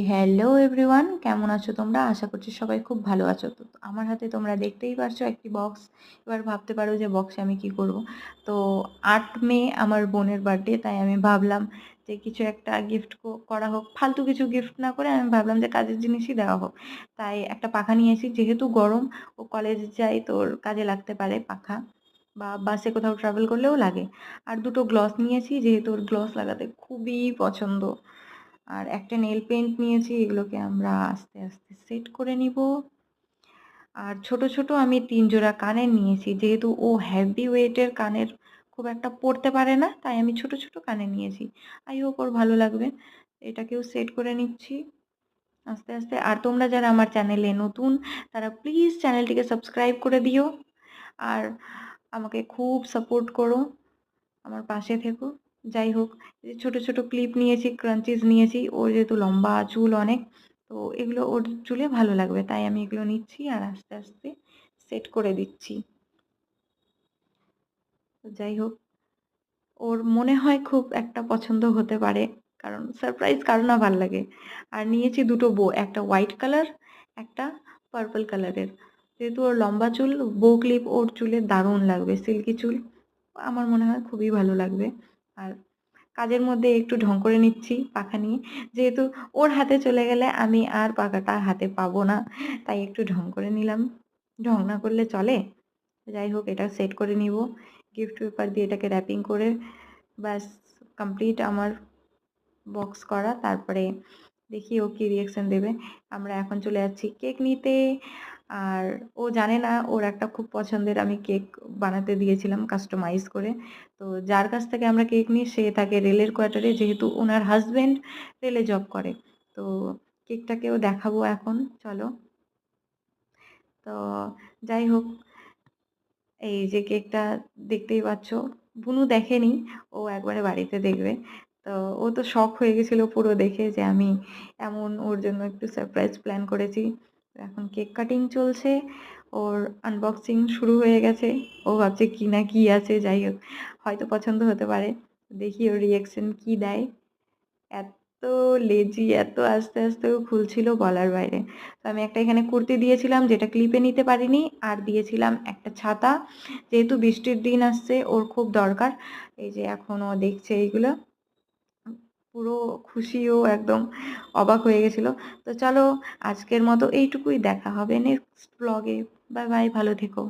Hello everyone, কেমন আছো তোমরা? আশা করছি সবাই খুব ভালো আছো। তো আমার হাতে তোমরা দেখতেই পারছো একটি বক্স। এবার ভাবতে পারো যে বক্সে আমি কি করব। তো 8 মে আমার বোনের বার্থডে, তাই আমি ভাবলাম যে কিছু একটা গিফট করা হোক। ফালতু কিছু গিফট না করে আমি ভাবলাম যে কাজের জিনিসই দেওয়া হোক। তাই একটা পাখা নিয়েছি, যেহেতু গরম, ও কলেজে যায় তো ওর কাজে লাগতে পারে পাখা, বা বাসে কোথাও ট্রাভেল করলেও লাগে। আর দুটো গ্লস নিয়েছি, যেহেতু ওর গ্লস লাগাতে খুবই পছন্দ। আর একটা নেল পেন্ট নিয়েছি, এগুলোকে আমরা আস্তে আস্তে সেট করে নিব। আর ছোট ছোট আমি 3 জোড়া কানের নিয়েছি, যেহেতু ও হেভি ওয়েটের কানের খুব একটা পরতে পারে না, তাই আমি ছোট ছোট কানে নিয়েছি। আই হোপ ওর ভালো লাগবে। এটাকেও সেট করে নিচ্ছি আস্তে আস্তে। আর তোমরা যারা আমার চ্যানেলে নতুন, তারা প্লিজ চ্যানেলটিকে সাবস্ক্রাইব করে দিও। আর আমাকে খুব সাপোর্ট করো, আমার পাশে থেকো। যাই হোক, এই যে ছোট ছোট ক্লিপ নিয়েছি, ক্রাঞ্চিজ নিয়েছি। ওর যেহেতু লম্বা চুল অনেক, তো এগুলো ওর চুলে ভালো লাগবে, তাই আমি এগুলো নিচ্ছি আর আস্তে আস্তে সেট করে দিচ্ছি। তো যাই হোক, ওর মনে হয় খুব একটা পছন্দ হতে পারে, কারণ সারপ্রাইজ কারো না ভাল লাগে। আর নিয়েছি দুটো বো, একটা হোয়াইট কালার, একটা পার্পল কালারের। যেহেতু ওর লম্বা চুল, বো ক্লিপ ওর চুলে দারুণ লাগবে, সিল্কি চুল, আমার মনে হয় খুবই ভালো লাগবে। আর কাজের মধ্যে একটু ঢং করে নিচ্ছি পাখা নিয়ে, যেহেতু ওর হাতে চলে গেলে আমি আর পাখাটা হাতে পাবো না, তাই একটু ঢং করে নিলাম। ঢং না করলে চলে। যাই হোক, এটা সেট করে নিব গিফট পেপার দিয়ে, এটাকে র্যাপিং করে। ব্যাস, কমপ্লিট আমার বক্স করা। তারপরে দেখি ও কি রিয়াকশন দেবে। আমরা এখন চলে যাচ্ছি কেক নিতে। আর ও জানে না, ওর একটা খুব পছন্দের আমি কেক বানাতে দিয়েছিলাম কাস্টমাইজ করে। তো যার কাছ থেকে আমরা কেক নিই সে থাকে রেলের কোয়ার্টারে, যেহেতু ওনার হাজব্যান্ড রেলে জব করে। তো কেকটাকেও দেখাবো এখন, চলো। তো যাই হোক, এই যে কেকটা দেখতেই পাচ্ছ, বুনু দেখেনি, ও একবারে বাড়িতে দেখবে। তো ও তো শখ হয়ে গেছিল পুরো দেখে, যে আমি এমন ওর জন্য একটু সারপ্রাইজ প্ল্যান করেছি। তো এখন কেক কাটিং চলছে, ওর আনবক্সিং শুরু হয়ে গেছে। ও ভাবছে কি না কি আছে, যাই হোক, হয়তো পছন্দ হতে পারে। দেখি ওর রিয়াকশন কি দেয়। এত লেজি, এত আস্তে আস্তে ও খুলছিল বলার বাইরে। তো আমি একটা এখানে কুর্তি দিয়েছিলাম, যেটা ক্লিপে নিতে পারিনি। আর দিয়েছিলাম একটা ছাতা, যেহেতু বৃষ্টির দিন আসছে, ওর খুব দরকার। এই যে এখন ও দেখছে এইগুলো, পুরো খুশি, ও একদম অবাক হয়ে গেছিল। তো চলো, আজকের মতো এইটুকুই, দেখা হবে নেক্সট ব্লগে। বাই বাই, ভালো থেকো।